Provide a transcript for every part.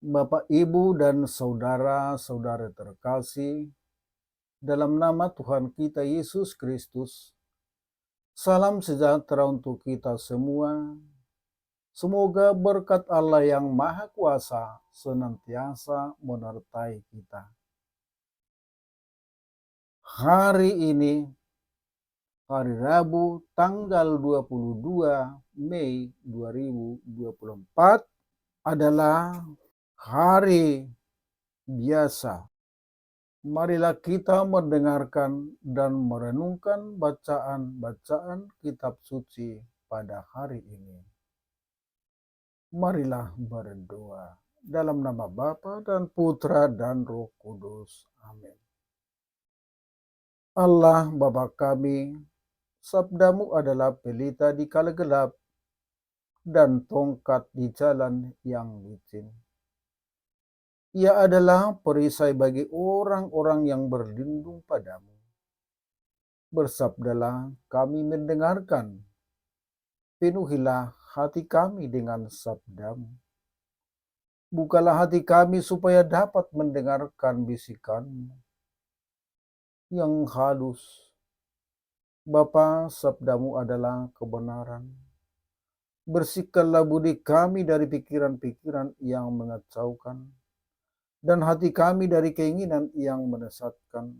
Bapak, Ibu, dan saudara-saudara terkasih, dalam nama Tuhan kita Yesus Kristus, salam sejahtera untuk kita semua. Semoga berkat Allah yang Maha Kuasa senantiasa menyertai kita. Hari ini, hari Rabu, tanggal 22 Mei 2024 adalah hari biasa. Marilah kita mendengarkan dan merenungkan bacaan-bacaan kitab suci pada hari ini. Marilah berdoa dalam nama Bapa dan Putra dan Roh Kudus. Amin. Allah Bapa kami, sabdamu adalah pelita di kala gelap dan tongkat di jalan yang licin. Ia adalah perisai bagi orang-orang yang berlindung padamu. Bersabdalah kami mendengarkan, penuhilah hati kami dengan sabdamu. Bukalah hati kami supaya dapat mendengarkan bisikanmu yang halus. Bapa, sabdamu adalah kebenaran. Bersihkanlah budi kami dari pikiran-pikiran yang mengacaukan, dan hati kami dari keinginan yang menyesatkan.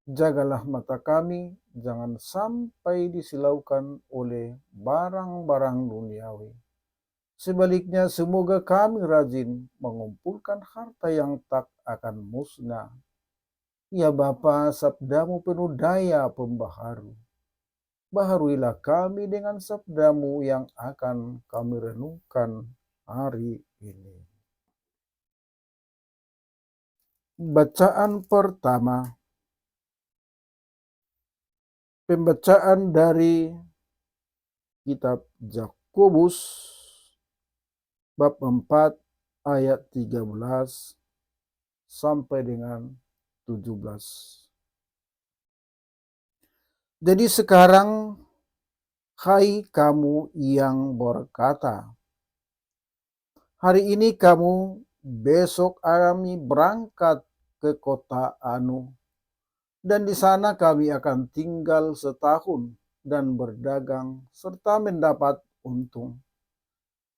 Jagalah mata kami, jangan sampai disilaukan oleh barang-barang duniawi. Sebaliknya, semoga kami rajin mengumpulkan harta yang tak akan musnah. Ya Bapa, sabdamu penuh daya pembaharu. Baharuilah kami dengan sabdamu yang akan kami renungkan hari ini. Bacaan pertama. Pembacaan dari kitab Yakobus bab 4 ayat 13 sampai dengan 17. Jadi sekarang, hai kamu yang berkata, hari ini kamu, besok kami berangkat ke kota anu, dan di sana kami akan tinggal setahun dan berdagang serta mendapat untung.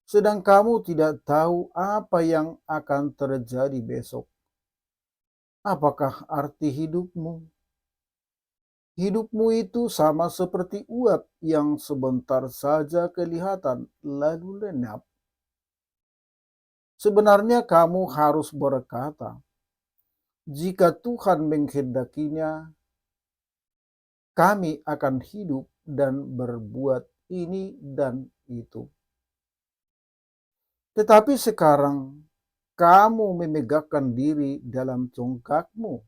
Sedang kamu tidak tahu apa yang akan terjadi besok. Apakah arti hidupmu? Hidupmu itu sama seperti uap yang sebentar saja kelihatan lalu lenyap. Sebenarnya kamu harus berkata, jika Tuhan menghendakinya, kami akan hidup dan berbuat ini dan itu. Tetapi sekarang kamu memegahkan diri dalam congkakmu,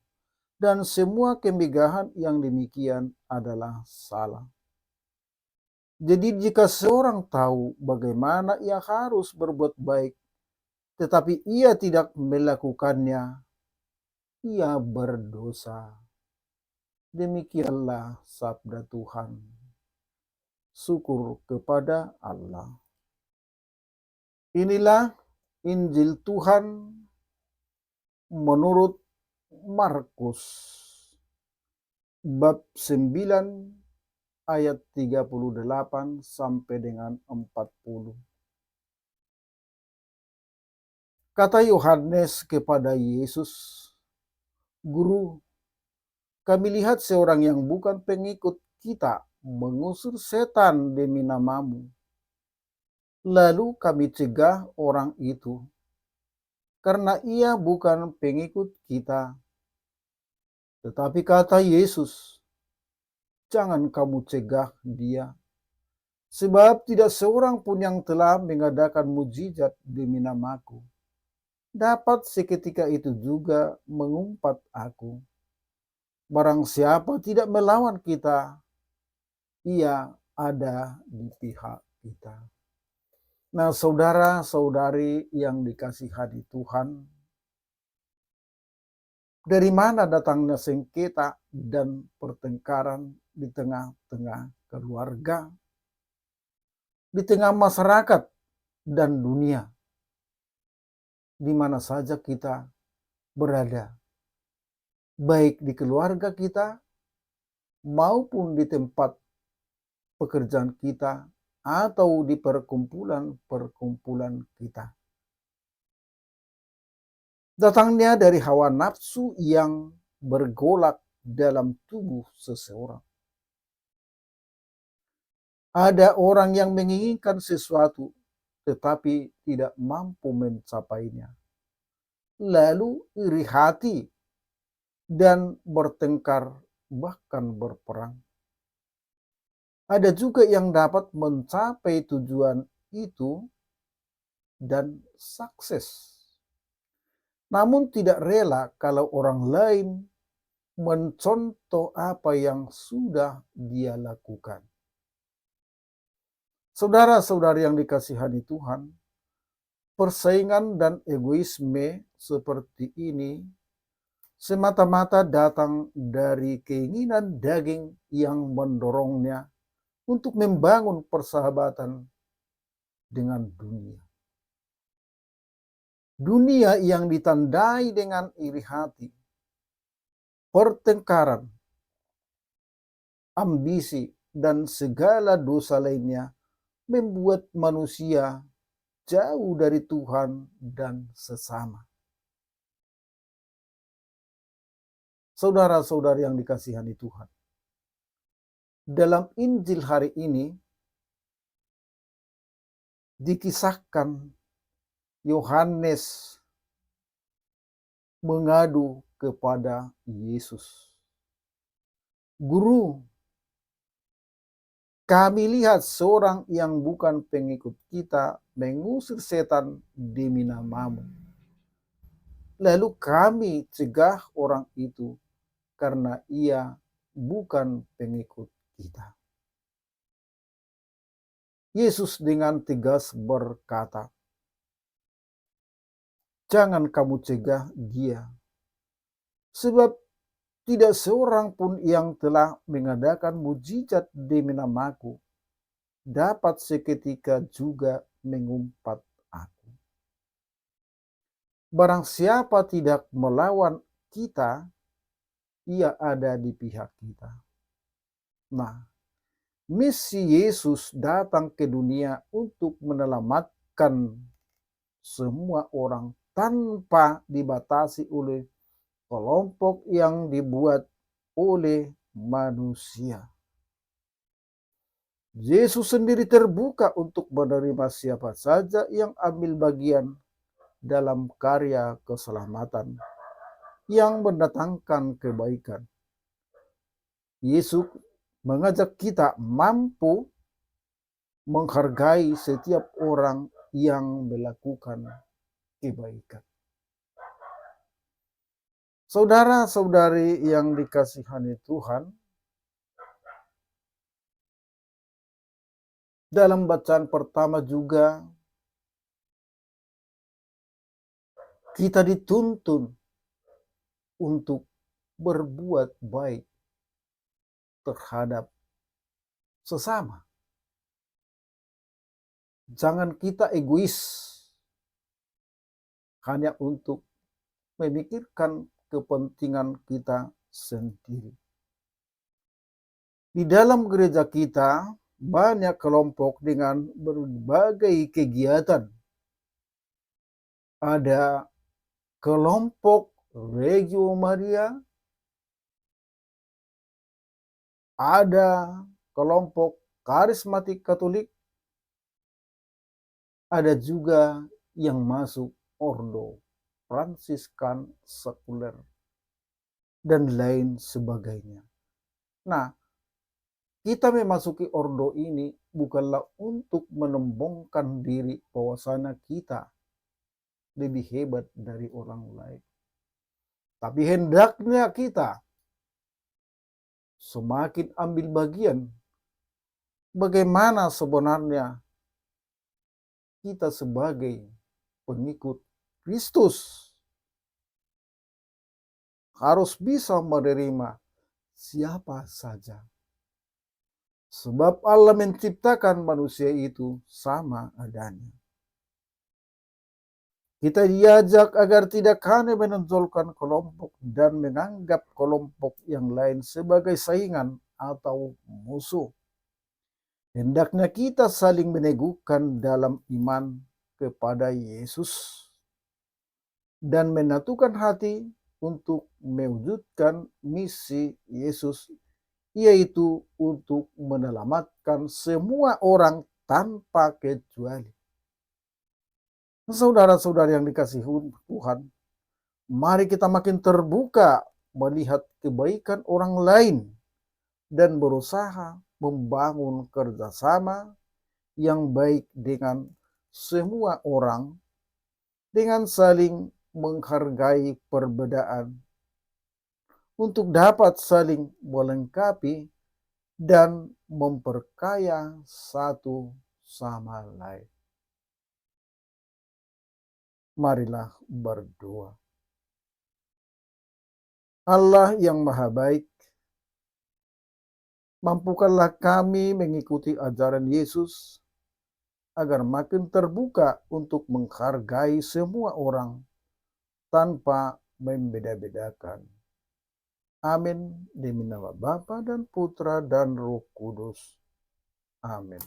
dan semua kemegahan yang demikian adalah salah. Jadi jika seorang tahu bagaimana ia harus berbuat baik, tetapi ia tidak melakukannya, ia berdosa. Demikianlah sabda Tuhan. Syukur kepada Allah. Inilah Injil Tuhan menurut Markus bab 9 ayat 38 sampai dengan 40. Kata Yohanes kepada Yesus, Guru, kami lihat seorang yang bukan pengikut kita mengusir setan demi namamu. Lalu kami cegah orang itu, karena ia bukan pengikut kita. Tetapi kata Yesus, jangan kamu cegah dia, sebab tidak seorang pun yang telah mengadakan mujizat demi namaku dapat seketika itu juga mengumpat aku. Barang siapa tidak melawan kita, ia ada di pihak kita. Nah, saudara-saudari yang dikasihani Tuhan, dari mana datangnya sengketa dan pertengkaran di tengah-tengah keluarga, di tengah masyarakat dan dunia, di mana saja kita berada, baik di keluarga kita maupun di tempat pekerjaan kita atau di perkumpulan-perkumpulan kita. Datangnya dari hawa nafsu yang bergolak dalam tubuh seseorang. Ada orang yang menginginkan sesuatu tetapi tidak mampu mencapainya. Lalu iri hati dan bertengkar bahkan berperang. Ada juga yang dapat mencapai tujuan itu dan sukses, namun tidak rela kalau orang lain mencontoh apa yang sudah dia lakukan. Saudara-saudari yang dikasihani Tuhan, persaingan dan egoisme seperti ini semata-mata datang dari keinginan daging yang mendorongnya untuk membangun persahabatan dengan dunia. Dunia yang ditandai dengan iri hati, pertengkaran, ambisi, dan segala dosa lainnya membuat manusia jauh dari Tuhan dan sesama. Saudara-saudari yang dikasihani Tuhan, dalam Injil hari ini dikisahkan Yohanes mengadu kepada Yesus. Guru, kami lihat seorang yang bukan pengikut kita mengusir setan demi namamu. Lalu kami cegah orang itu karena ia bukan pengikut kita. Yesus dengan tegas berkata, "Jangan kamu cegah dia, sebab tidak seorang pun yang telah mengadakan mujizat demi namaku dapat seketika juga mengumpat aku. Barang siapa tidak melawan kita, ia ada di pihak kita." Nah, misi Yesus datang ke dunia untuk menyelamatkan semua orang tanpa dibatasi oleh kelompok yang dibuat oleh manusia. Yesus sendiri terbuka untuk menerima siapa saja yang ambil bagian dalam karya keselamatan yang mendatangkan kebaikan. Yesus mengajak kita mampu menghargai setiap orang yang melakukan kebaikan. Saudara-saudari yang dikasihani Tuhan, dalam bacaan pertama juga kita dituntun untuk berbuat baik terhadap sesama. Jangan kita egois hanya untuk memikirkan kepentingan kita sendiri. Di dalam gereja kita banyak kelompok dengan berbagai kegiatan. Ada kelompok Regio Maria, ada kelompok karismatik Katolik, ada juga yang masuk ordo Fransiskan sekuler, dan lain sebagainya. Nah, kita memasuki ordo ini bukanlah untuk menembongkan diri bahwasanya kita lebih hebat dari orang lain. Tapi hendaknya kita semakin ambil bagian bagaimana sebenarnya kita sebagai pengikut Kristus harus bisa menerima siapa saja. Sebab Allah menciptakan manusia itu sama adanya. Kita diajak agar tidak hanya menonjolkan kelompok dan menganggap kelompok yang lain sebagai saingan atau musuh. Hendaknya kita saling meneguhkan dalam iman kepada Yesus dan menyatukan hati untuk mewujudkan misi Yesus, yaitu untuk menyelamatkan semua orang tanpa kecuali. Saudara-saudara yang dikasihi Tuhan, mari kita makin terbuka melihat kebaikan orang lain dan berusaha membangun kerjasama yang baik dengan semua orang dengan saling menghargai perbedaan untuk dapat saling melengkapi dan memperkaya satu sama lain. Marilah berdoa. Allah yang Maha Baik, mampukanlah kami mengikuti ajaran Yesus agar makin terbuka untuk menghargai semua orang tanpa membeda-bedakan. Amin. Demi nama Bapa dan Putra dan Roh Kudus. Amin.